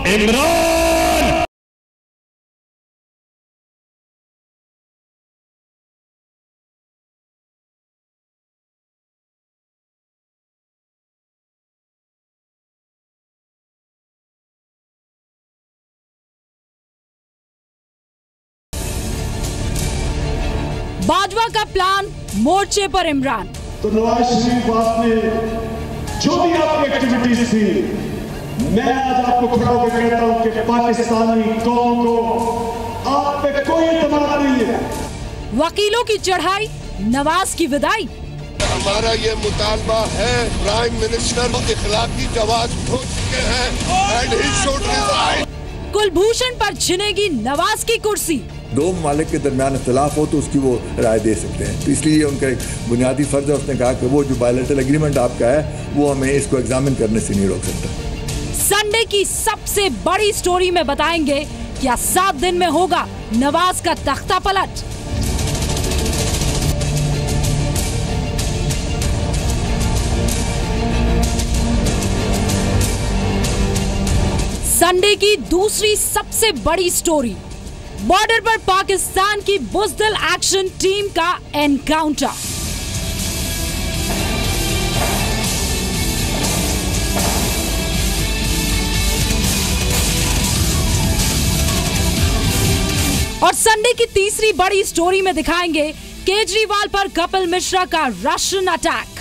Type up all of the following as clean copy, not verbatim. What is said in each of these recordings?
इमरान। बाजवा का प्लान मोर्चे पर इमरान। तो नवाज शरीफ आपने जो भी आपकी एक्टिविटीज थी, मैं आज आपको खड़ा होकर कहता हूं कि पाकिस्तानी कौम को आप पे कोई एतमाद नहीं है। वकीलों की चढ़ाई, नवाज की विदाई। हमारा ये मुतालबा है, प्राइम मिनिस्टर इखलाकी जवाब हो चुके हैं and he should resign. Kulbhushan पर छिनेगी नवाज की कुर्सी। दो ममालिक के दरमियान इख्तिलाफ हो तो उसकी वो राय दे सकते हैं, तो इसलिए उनका एक बुनियादी फर्ज है। उसने कहा कि वो जो बायलैटरल एग्रीमेंट आपका है वो हमें इसको एग्जामिन करने से नहीं रोक सकता। संडे की सबसे बड़ी स्टोरी में बताएंगे क्या 7 दिन में होगा नवाज का तख्ता पलट। संडे की दूसरी सबसे बड़ी स्टोरी, बॉर्डर पर पाकिस्तान की बुज़दिल एक्शन टीम का एनकाउंटर। और संडे की तीसरी बड़ी स्टोरी में दिखाएंगे केजरीवाल पर कपिल मिश्रा का रशियन अटैक।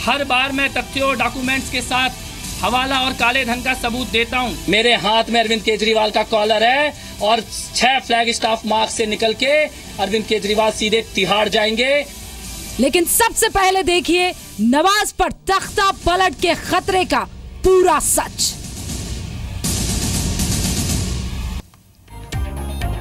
हर बार मैं तथ्यों और डॉक्यूमेंट्स के साथ हवाला और काले धन का सबूत देता हूं। मेरे हाथ में अरविंद केजरीवाल का कॉलर है और 6 फ्लैग स्टाफ मार्च से निकल के अरविंद केजरीवाल सीधे तिहाड़ जाएंगे। लेकिन सबसे पहले देखिए नवाज पर तख्ता पलट के खतरे का पूरा सच।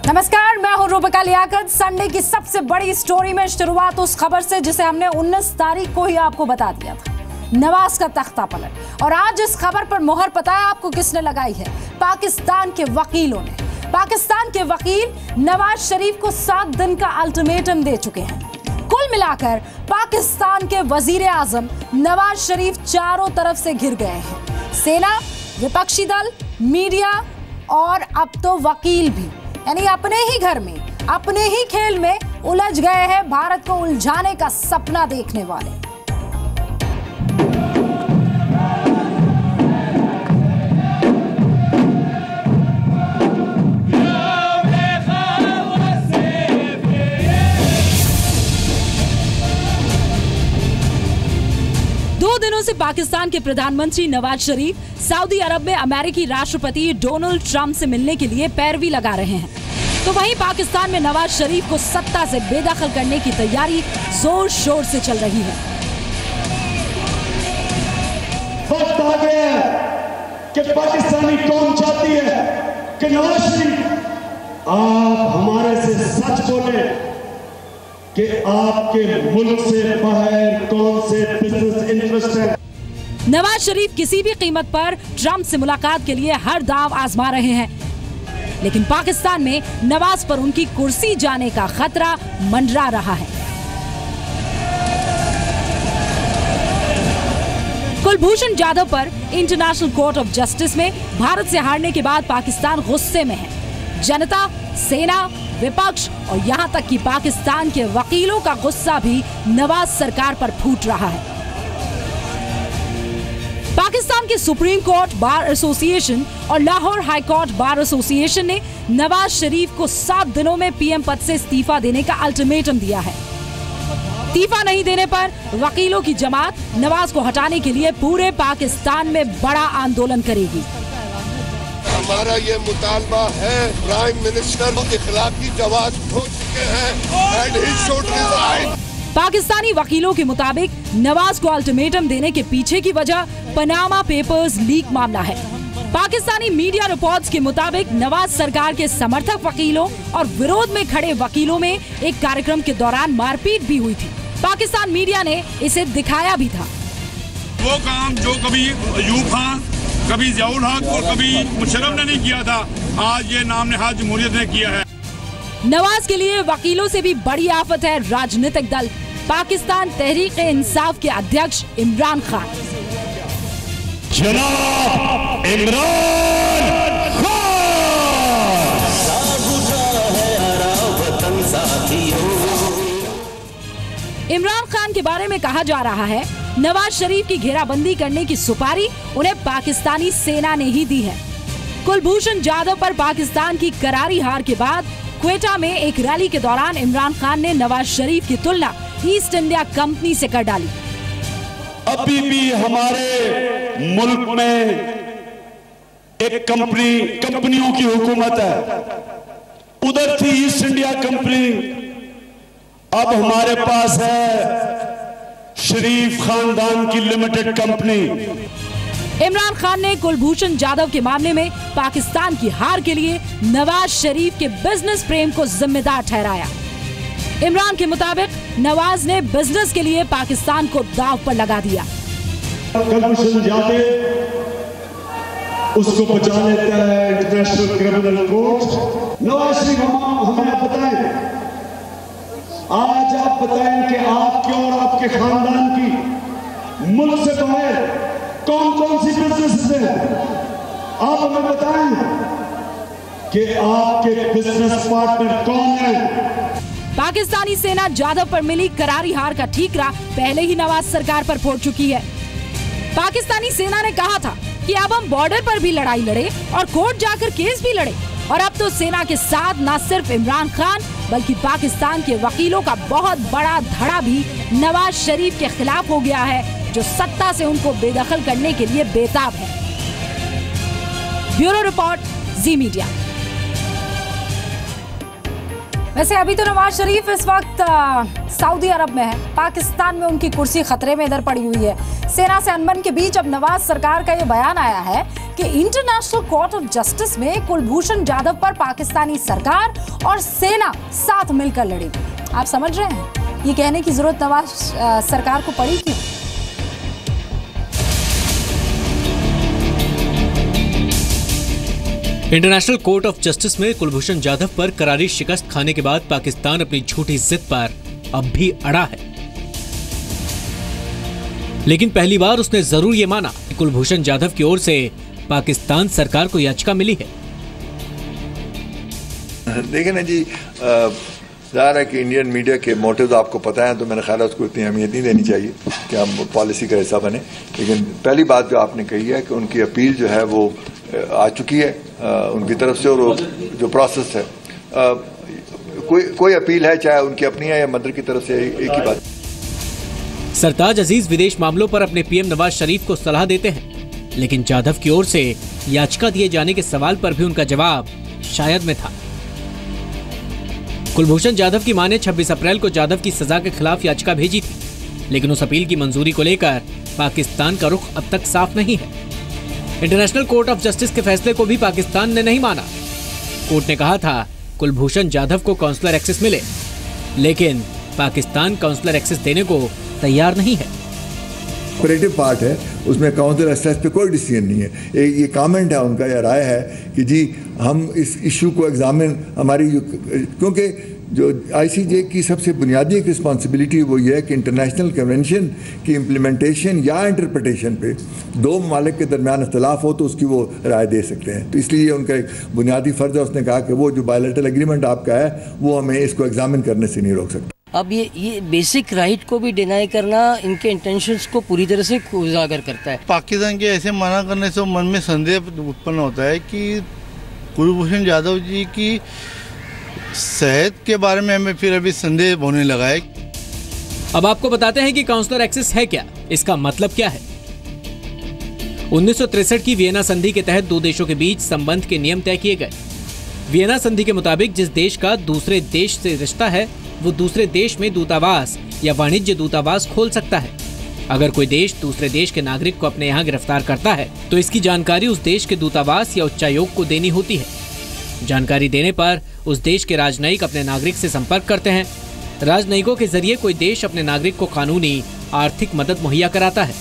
नमस्कार, मैं हूं रूबिका लियाकत। संडे की सबसे बड़ी स्टोरी में शुरुआत उस खबर से जिसे हमने 19 तारीख को ही आपको बता दिया था, नवाज का तख्ता पलट। और आज इस खबर पर मोहर पता है आपको किसने लगाई है? पाकिस्तान के वकीलों ने। पाकिस्तान के वकील नवाज शरीफ को 7 दिन का अल्टीमेटम दे चुके हैं। कुल मिलाकर पाकिस्तान के वजीर आजम नवाज शरीफ चारों तरफ से घिर गए हैं। सेना, विपक्षी दल, मीडिया और अब तो वकील भी, यानी अपने ही घर में, अपने ही खेल में उलझ गए हैं भारत को उलझाने का सपना देखने वाले। दिनों से पाकिस्तान के प्रधानमंत्री नवाज शरीफ सऊदी अरब में अमेरिकी राष्ट्रपति डोनाल्ड ट्रंप से मिलने के लिए पैरवी लगा रहे हैं, तो वहीं पाकिस्तान में नवाज शरीफ को सत्ता से बेदखल करने की तैयारी जोर शोर से चल रही है। वक्त आ गया है कि पाकिस्तानी कौम चाहती है कि नवाज शरीफ आप हमारे से सच बोले कि आपके मुल्क से बाहर कौन से बिजनेस इंटरेस्ट है। नवाज शरीफ किसी भी कीमत पर ट्रंप से मुलाकात के लिए हर दांव आजमा रहे हैं, लेकिन पाकिस्तान में नवाज पर उनकी कुर्सी जाने का खतरा मंडरा रहा है। कुलभूषण जाधव पर इंटरनेशनल कोर्ट ऑफ जस्टिस में भारत से हारने के बाद पाकिस्तान गुस्से में है। जनता, सेना, विपक्ष और यहां तक कि पाकिस्तान के वकीलों का गुस्सा भी नवाज सरकार पर फूट रहा है। पाकिस्तान के सुप्रीम कोर्ट बार एसोसिएशन और Lahore high court bar association ने नवाज शरीफ को 7 दिनों में पीएम पद से इस्तीफा देने का अल्टीमेटम दिया है। इस्तीफा नहीं देने पर वकीलों की जमात नवाज को हटाने के लिए पूरे पाकिस्तान में बड़ा आंदोलन करेगी। हमारा ये मुतालबा है, प्राइम मिनिस्टर इखलाकी जवाब हो चुके हैं and he should resign. Pakistani वकीलों के मुताबिक नवाज को अल्टीमेटम देने के पीछे की वजह पनामा पेपर्स लीक मामला है। पाकिस्तानी मीडिया रिपोर्ट्स के मुताबिक नवाज सरकार के समर्थक वकीलों और विरोध में खड़े वकीलों में एक कार्यक्रम के दौरान मारपीट भी हुई थी। पाकिस्तान मीडिया ने इसे दिखाया भी था। वो काम जो कभी अयूब खान, कभी ज़ियाउल हक और कभी मुशर्रफ ने नहीं किया था, आज ये नाम नेहाद जमहूरियत ने किया है। नवाज के लिए वकीलों से भी बड़ी आफत है राजनीतिक दल पाकिस्तान तहरीक-ए-इंसाफ के अध्यक्ष इमरान खान। जनाब इमरान इमरान खान के बारे में कहा जा रहा है, नवाज शरीफ की घेराबंदी करने की सुपारी उन्हें पाकिस्तानी सेना ने ही दी है। कुलभूषण जाधव पर पाकिस्तान की करारी हार के बाद क्वेटा में एक रैली के दौरान इमरान खान ने नवाज शरीफ की तुलना ईस्ट इंडिया कंपनी से कर डाली। अभी भी हमारे मुल्क में एक कंपनियों की हुकूमत है। उधर थी ईस्ट इंडिया कंपनी, अब हमारे पास है शरीफ खानदान की लिमिटेड कंपनी। इमरान खान ने कुलभूषण जाधव के मामले में पाकिस्तान की हार के लिए नवाज शरीफ के बिजनेस प्रेम को जिम्मेदार ठहराया। इमरान के मुताबिक नवाज ने बिजनेस के लिए पाकिस्तान को दांव पर लगा दिया। कुलभूषण जाधव उसको बचा लेता है international criminal court. Nawaz Sharif हमें आप बताएं, आज आप बताएं कि आपके और आपके खानदान की मुल्क से बाहर कौन कौन सी बिजनेस हैं। आप हमें बताएं कि आपके बिजनेस पार्टनर कौन हैं। पाकिस्तानी सेना जाधव पर मिली करारी हार का ठीकरा पहले ही नवाज सरकार पर फोड़ चुकी है। पाकिस्तानी सेना ने कहा था कि अब हम बॉर्डर पर भी लड़ाई लड़े और कोर्ट जाकर केस भी लड़े, और अब तो सेना के साथ न सिर्फ इमरान खान बल्कि पाकिस्तान के वकीलों का बहुत बड़ा धड़ा भी नवाज शरीफ के खिलाफ हो गया है, जो सत्ता से उनको बेदखल करने के लिए बेताब है। ब्यूरो रिपोर्ट, जी मीडिया। वैसे अभी तो नवाज शरीफ इस वक्त सऊदी अरब में है। पाकिस्तान में उनकी कुर्सी खतरे में इधर पड़ी हुई है। सेना से अनबन के बीच अब नवाज सरकार का ये बयान आया है कि इंटरनेशनल कोर्ट ऑफ जस्टिस में कुलभूषण जाधव पर पाकिस्तानी सरकार और सेना साथ मिलकर लड़ेगी। आप समझ रहे हैं ये कहने की जरूरत नवाज सरकार को पड़ी क्यों? इंटरनेशनल कोर्ट ऑफ जस्टिस में कुलभूषण जाधव पर करारी शिकस्त खाने के बाद पाकिस्तान अपनी झूठी जिद पर अब भी अड़ा है। लेकिन पहली बार उसने जरूर ये माना कि कुलभूषण जाधव की ओर से पाकिस्तान सरकार को याचिका मिली है। देखिए ना जी, ज़ाहिर है कि इंडियन मीडिया के मोटिव आपको पता है, तो मेरा ख्याल है उसको इतनी अहमियत नहीं देनी चाहिए कि हम पॉलिसी का हिस्सा बने। लेकिन पहली बात जो आपने कही है कि उनकी अपील जो है वो आ चुकी है उनकी तरफ से, और जो प्रोसेस है कोई अपील है, चाहे उनकी अपनी है या मदर की तरफ से, एक ही बात। सरताज अजीज विदेश मामलों पर अपने पीएम नवाज शरीफ को सलाह देते हैं, लेकिन जाधव की ओर से याचिका दिए जाने के सवाल पर भी उनका जवाब शायद में था। कुलभूषण जाधव की मां ने 26 अप्रैल को जाधव की सजा के खिलाफ याचिका भेजी थी, लेकिन उस अपील की मंजूरी को लेकर पाकिस्तान का रुख अब तक साफ नहीं है। इंटरनेशनल कोर्ट ऑफ जस्टिस के फैसले को भी पाकिस्तान ने नहीं माना। कोर्ट ने कहा था कुलभूषण जाधव को काउंसलर एक्सेस मिले, लेकिन पाकिस्तान काउंसलर एक्सेस देने को तैयार नहीं है। ऑपरेटिव पार्ट है, उसमें काउंसलर एक्सेस पे कोई डिसीजन नहीं है। ये कमेंट है उनका, या राय है कि जी हम इस इशू को एग्जामिन, हमारी क्योंकि जो आईसीजे की सबसे बुनियादी एक रिस्पॉन्सिबिलिटी वो ये है कि इंटरनेशनल कन्वेंशन की इम्प्लीमेंटेशन या इंटरप्रटेशन पे दो ममालिक के दरमियान इख्तलाफ हो तो उसकी वो राय दे सकते हैं। तो इसलिए उनका एक बुनियादी फ़र्ज है। उसने कहा कि वो जो बायलैटरल एग्रीमेंट आपका है वो हमें इसको एग्जामिन करने से नहीं रोक सकता। अब ये बेसिक राइट को भी डिनाई करना इनके इंटेंशंस को पूरी तरह से उजागर करता है। पाकिस्तान के ऐसे मना करने से मन में संदेह उत्पन्न होता है कि कुलभूषण जाधव जी की सेहत के बारे में हमें फिर अभी संदेह होने लगा है। अब आपको बताते हैं कि काउंसलर एक्सेस है क्या, इसका मतलब क्या है। 1963 की वियना संधि के तहत दो देशों के बीच संबंध के नियम तय किए गए। वियना संधि के मुताबिक जिस देश का दूसरे देश से रिश्ता है वो दूसरे देश में दूतावास या वाणिज्य दूतावास खोल सकता है। अगर कोई देश दूसरे देश के नागरिक को अपने यहाँ गिरफ्तार करता है तो इसकी जानकारी उस देश के दूतावास या उच्चायोग को देनी होती है। जानकारी देने पर उस देश के राजनयिक अपने नागरिक से संपर्क करते हैं। राजनयिकों के जरिए कोई देश अपने नागरिक को कानूनी आर्थिक मदद मुहैया कराता है।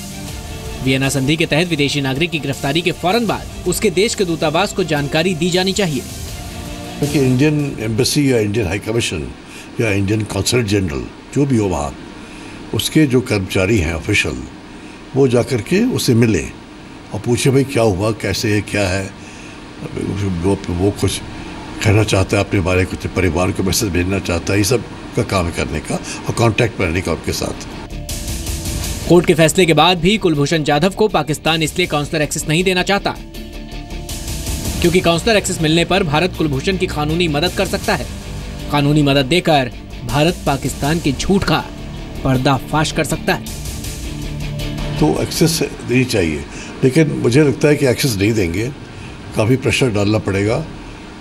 वियना संधि के तहत विदेशी नागरिक की गिरफ्तारी के फौरन बाद उसके देश के दूतावास को जानकारी दी जानी चाहिए। क्योंकि इंडियन एम्बेसी या इंडियन हाई कमीशन या इंडियन कॉन्सुलेट जनरल जो भी हो वहाँ, उसके जो कर्मचारी हैं ऑफिशियल, वो जाकर के उससे मिले और पूछे भाई क्या हुआ, कैसे है, क्या है। वो कुछ कहना चाहता है अपने बारे, कुछ परिवार को मैसेज भेजना चाहता है, ये सब का काम करने का और कांटेक्ट करने का उनके साथ। कोर्ट के फैसले के बाद भी कुलभूषण जाधव को पाकिस्तान इसलिए काउंसलर एक्सेस नहीं देना चाहता क्योंकि काउंसलर एक्सेस मिलने पर भारत कुलभूषण की कानूनी मदद कर सकता है। कानूनी मदद देकर भारत पाकिस्तान के झूठ का पर्दाफाश कर सकता है। तो एक्सेस देनी चाहिए, लेकिन मुझे लगता है कि एक्सेस नहीं देंगे, काफ़ी प्रेशर डालना पड़ेगा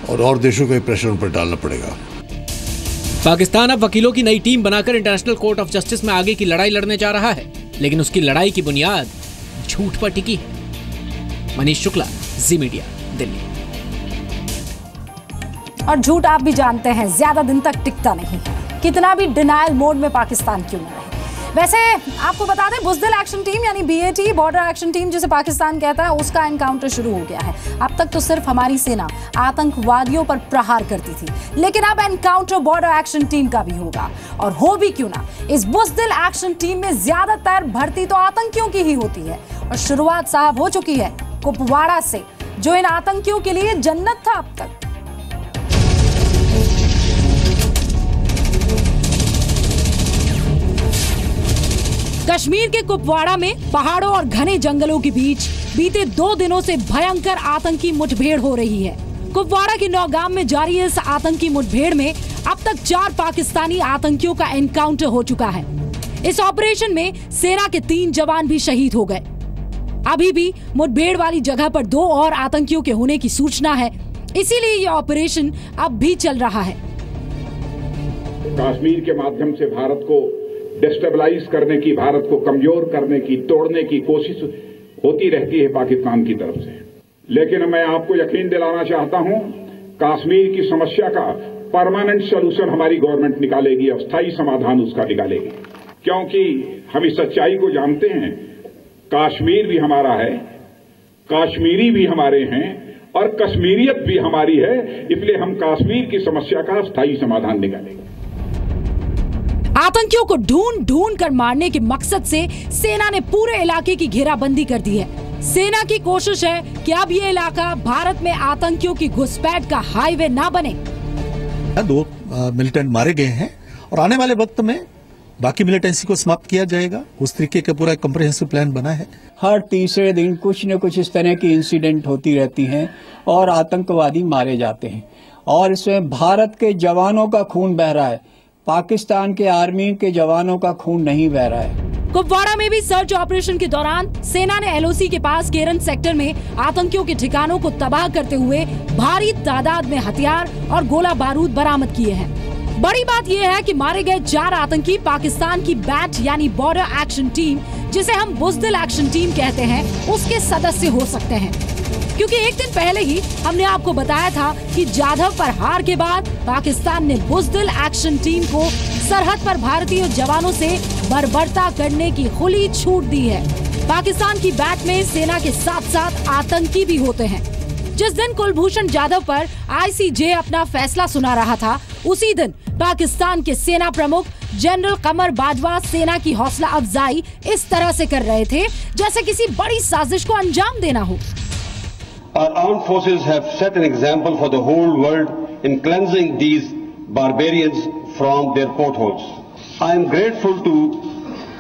और देशों का भी प्रेशर उन पर डालना पड़ेगा। पाकिस्तान अब वकीलों की नई टीम बनाकर इंटरनेशनल कोर्ट ऑफ जस्टिस में आगे की लड़ाई लड़ने जा रहा है, लेकिन उसकी लड़ाई की बुनियाद झूठ पर टिकी है। मनीष शुक्ला, जी मीडिया, दिल्ली। और झूठ आप भी जानते हैं ज्यादा दिन तक टिकता नहीं, कितना भी डिनायल मोड में पाकिस्तान क्यों न रहे। वैसे आपको बता दें, बुज़दिल एक्शन टीम यानी BAT, बॉर्डर एक्शन टीम जिसे पाकिस्तान कहता है, उसका एनकाउंटर शुरू हो गया है। अब तक तो सिर्फ हमारी सेना आतंकवादियों पर प्रहार करती थी, लेकिन अब एनकाउंटर बॉर्डर एक्शन टीम का भी होगा। और हो भी क्यों ना, इस बुज़दिल एक्शन टीम में ज्यादातर भर्ती तो आतंकियों की ही होती है। और शुरुआत साहब हो चुकी है कुपवाड़ा से, जो इन आतंकियों के लिए जन्नत था अब तक। कश्मीर के कुपवाड़ा में पहाड़ों और घने जंगलों के बीच बीते 2 दिनों से भयंकर आतंकी मुठभेड़ हो रही है। कुपवाड़ा के नौगाम में जारी इस आतंकी मुठभेड़ में अब तक 4 पाकिस्तानी आतंकियों का एनकाउंटर हो चुका है। इस ऑपरेशन में सेना के 3 जवान भी शहीद हो गए। अभी भी मुठभेड़ वाली जगह पर 2 और आतंकियों के होने की सूचना है, इसीलिए ये ऑपरेशन अब भी चल रहा है। कश्मीर के माध्यम से भारत को डिस्टेबलाइज करने की, भारत को कमजोर करने की, तोड़ने की कोशिश होती रहती है पाकिस्तान की तरफ से। लेकिन मैं आपको यकीन दिलाना चाहता हूं, कश्मीर की समस्या का परमानेंट सॉल्यूशन हमारी गवर्नमेंट निकालेगी, अस्थायी समाधान उसका निकालेगी। क्योंकि हम इस सच्चाई को जानते हैं, कश्मीर भी हमारा है, कश्मीरी भी हमारे हैं और कश्मीरियत भी हमारी है, इसलिए हम कश्मीर की समस्या का अस्थायी समाधान निकालेंगे। आतंकियों को ढूंढ ढूंढ कर मारने के मकसद से सेना ने पूरे इलाके की घेराबंदी कर दी है। सेना की कोशिश है कि अब ये इलाका भारत में आतंकियों की घुसपैठ का हाईवे ना बने। 2 मिलिटेंट मारे गए हैं और आने वाले वक्त में बाकी मिलिटेंसी को समाप्त किया जाएगा। उस तरीके का पूरा कम्प्रिहेंसिव प्लान बना है। हर तीसरे दिन कुछ न कुछ इस तरह की इंसिडेंट होती रहती हैं और आतंकवादी मारे जाते हैं, और इसमें भारत के जवानों का खून बह रहा है, पाकिस्तान के आर्मी के जवानों का खून नहीं बह रहा है। कुपवाड़ा में भी सर्च ऑपरेशन के दौरान सेना ने LOC के पास केरन सेक्टर में आतंकियों के ठिकानों को तबाह करते हुए भारी तादाद में हथियार और गोला बारूद बरामद किए हैं। बड़ी बात यह है कि मारे गए 4 आतंकी पाकिस्तान की BAT यानी बॉर्डर एक्शन टीम, जिसे हम बुज़दिल एक्शन टीम कहते हैं, उसके सदस्य हो सकते हैं। क्योंकि एक दिन पहले ही हमने आपको बताया था कि जाधव पर हार के बाद पाकिस्तान ने बुज़दिल एक्शन टीम को सरहद पर भारतीय जवानों से बर्बरता करने की खुली छूट दी है। पाकिस्तान की BAT में सेना के साथ साथ आतंकी भी होते हैं। जिस दिन कुलभूषण जाधव पर ICJ अपना फैसला सुना रहा था, उसी दिन पाकिस्तान के सेना प्रमुख जनरल कमर बाजवा सेना की हौसला अफजाई इस तरह से कर रहे थे जैसे किसी बड़ी साजिश को अंजाम देना हो। Our armed forces have set an example for the whole world in cleansing these barbarians from their potholes. I am grateful to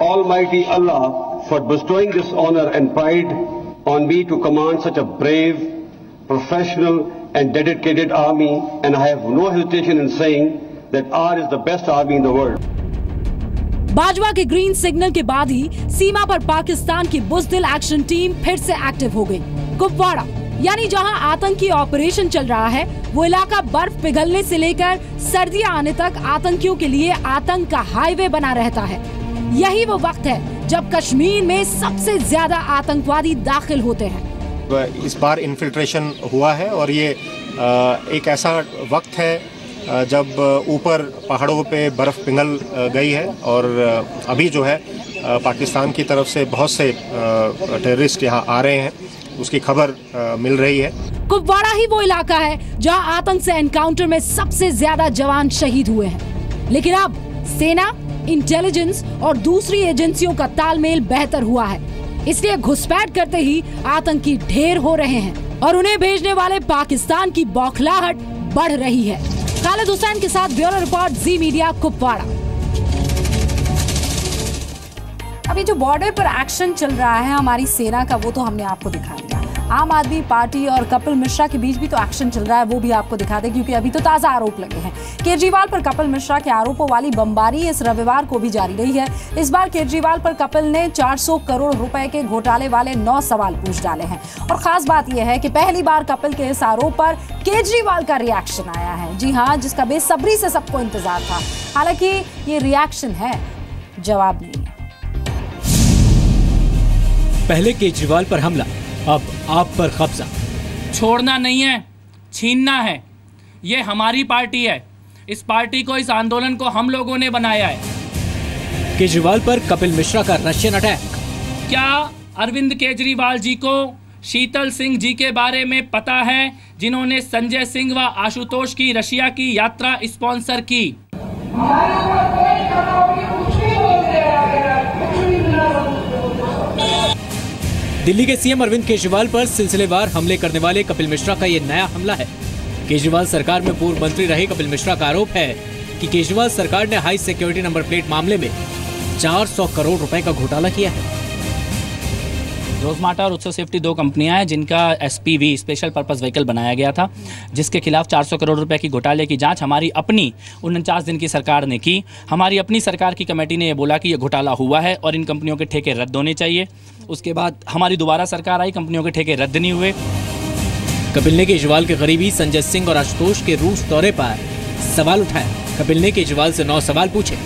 Almighty Allah for bestowing this honor and pride on me to command such a brave, professional and dedicated army, and I have no hesitation in saying that ours is the best army in the world. Bajwa के green signal के बाद ही सीमा पर पाकिस्तान की बुज़दिल action team फिर से active हो गई। कुपवाड़ा यानी जहां आतंकी ऑपरेशन चल रहा है, वो इलाका बर्फ पिघलने से लेकर सर्दियां आने तक आतंकियों के लिए आतंक का हाईवे बना रहता है। यही वो वक्त है जब कश्मीर में सबसे ज्यादा आतंकवादी दाखिल होते हैं। इस बार इन्फिल्ट्रेशन हुआ है और ये एक ऐसा वक्त है जब ऊपर पहाड़ों पे बर्फ पिघल गई है और अभी जो है पाकिस्तान की तरफ से बहुत से टेररिस्ट यहाँ आ रहे हैं, उसकी खबर मिल रही है। कुपवाड़ा ही वो इलाका है जहां आतंक से एनकाउंटर में सबसे ज्यादा जवान शहीद हुए हैं। लेकिन अब सेना, इंटेलिजेंस और दूसरी एजेंसियों का तालमेल बेहतर हुआ है, इसलिए घुसपैठ करते ही आतंकी ढेर हो रहे हैं और उन्हें भेजने वाले पाकिस्तान की बौखलाहट बढ़ रही है। खालिद हुसैन के साथ ब्यूरो रिपोर्ट, जी मीडिया, कुपवाड़ा। अभी जो बॉर्डर पर एक्शन चल रहा है हमारी सेना का, वो तो हमने आपको दिखा दिया। आम आदमी पार्टी और कपिल मिश्रा के बीच भी तो एक्शन चल रहा है, वो भी आपको दिखा दे, क्योंकि अभी तो ताजा आरोप लगे हैं। केजरीवाल पर कपिल मिश्रा के आरोपों वाली बमबारी इस रविवार को भी जारी रही है। इस बार केजरीवाल पर कपिल ने 400 करोड़ रुपए के घोटाले वाले 9 सवाल पूछ डाले हैं। और खास बात यह है कि पहली बार कपिल के इस आरोप पर केजरीवाल का रिएक्शन आया है। जी हाँ, जिसका बेसब्री से सबको इंतजार था। हालांकि ये रिएक्शन है, जवाब नहीं है। पहले केजरीवाल पर हमला, अब आप पर कब्जा। छोड़ना नहीं है, छीनना है। ये हमारी पार्टी है। इस पार्टी को, इस आंदोलन को हम लोगों ने बनाया है। केजरीवाल पर कपिल मिश्रा का रशियन अटैक। क्या अरविंद केजरीवाल जी को शीतल सिंह जी के बारे में पता है, जिन्होंने संजय सिंह व आशुतोष की रशिया की यात्रा स्पॉन्सर की? दिल्ली के सीएम अरविंद केजरीवाल पर सिलसिलेवार हमले करने वाले कपिल मिश्रा का ये नया हमला है। केजरीवाल सरकार में पूर्व मंत्री रहे कपिल मिश्रा का आरोप है कि केजरीवाल सरकार ने हाई सिक्योरिटी नंबर प्लेट मामले में 400 करोड़ रुपए का घोटाला किया है। रोजमाटा और उत्सव सेफ्टी 2 कंपनियां हैं जिनका SPV स्पेशल पर्पस व्हीकल बनाया गया था, जिसके खिलाफ 400 करोड़ रुपए की घोटाले की जांच हमारी अपनी 49 दिन की सरकार ने की। हमारी अपनी सरकार की कमेटी ने यह बोला कि यह घोटाला हुआ है और इन कंपनियों के ठेके रद्द होने चाहिए। उसके बाद हमारी दोबारा सरकार आई, कंपनियों के ठेके रद्द नहीं हुए। कपिल ने केजरीवाल के करीबी संजय सिंह और आशुतोष के रूस दौरे पर सवाल उठाया। कपिल ने केजरीवाल से 9 सवाल पूछे।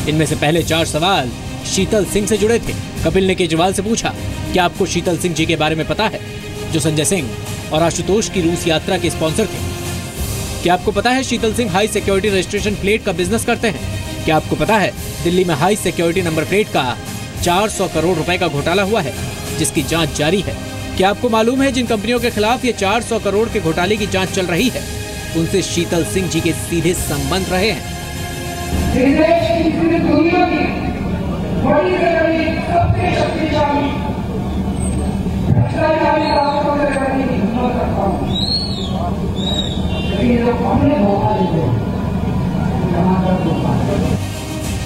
इनमें से पहले 4 सवाल शीतल सिंह से जुड़े थे। कपिल ने केजरीवाल से पूछा, क्या आपको शीतल सिंह जी के बारे में पता है, जो संजय सिंह और आशुतोष की रूस यात्रा के स्पॉन्सर थे? क्या आपको पता है Sheetal Singh high security registration plate का बिजनेस करते हैं? क्या आपको पता है दिल्ली में हाई सिक्योरिटी नंबर प्लेट का 400 करोड़ रुपए का घोटाला हुआ है, जिसकी जांच जारी है? क्या आपको मालूम है जिन कंपनियों के खिलाफ ये 400 करोड़ के घोटाले की जांच चल रही है, उनसे शीतल सिंह जी के सीधे संबंध रहे हैं?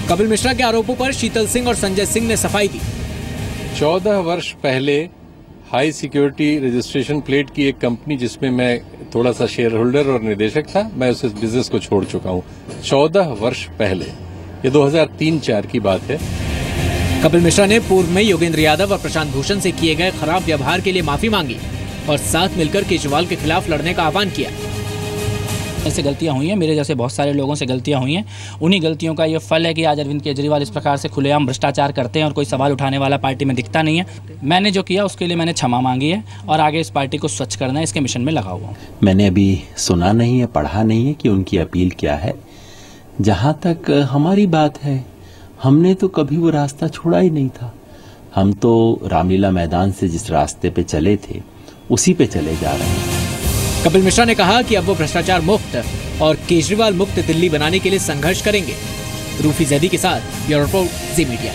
कपिल मिश्रा के आरोपों पर शीतल सिंह और संजय सिंह ने सफाई दी। 14 वर्ष पहले हाई सिक्योरिटी रजिस्ट्रेशन प्लेट की एक कंपनी, जिसमें मैं थोड़ा सा शेयर होल्डर और निदेशक था, मैं उस बिजनेस को छोड़ चुका हूं 14 वर्ष पहले। ये 2003-04 की बात है। कपिल मिश्रा ने पूर्व में योगेंद्र यादव और प्रशांत भूषण से किए गए खराब व्यवहार के लिए माफी मांगी और साथ मिलकर केजरीवाल के खिलाफ लड़ने का आह्वान किया। ऐसे गलतियां हुई हैं, मेरे जैसे बहुत सारे लोगों से गलतियां हुई हैं। उन्हीं गलतियों का ये फल है कि आज अरविंद केजरीवाल इस प्रकार से खुलेआम भ्रष्टाचार करते हैं और कोई सवाल उठाने वाला पार्टी में दिखता नहीं है। मैंने जो किया उसके लिए मैंने क्षमा मांगी है और आगे इस पार्टी को स्वच्छ करना है, इसके मिशन में लगा हुआ हूँ। मैंने अभी सुना नहीं है, पढ़ा नहीं है कि उनकी अपील क्या है। जहाँ तक हमारी बात है, हमने तो कभी वो रास्ता छोड़ा ही नहीं था। हम तो रामलीला मैदान से जिस रास्ते पे चले थे उसी पे चले जा रहे हैं। कपिल मिश्रा ने कहा कि अब वो भ्रष्टाचार मुक्त और केजरीवाल मुक्त दिल्ली बनाने के लिए संघर्ष करेंगे। रूफी जैदी के साथ ब्यूरो रिपोर्ट, जी मीडिया।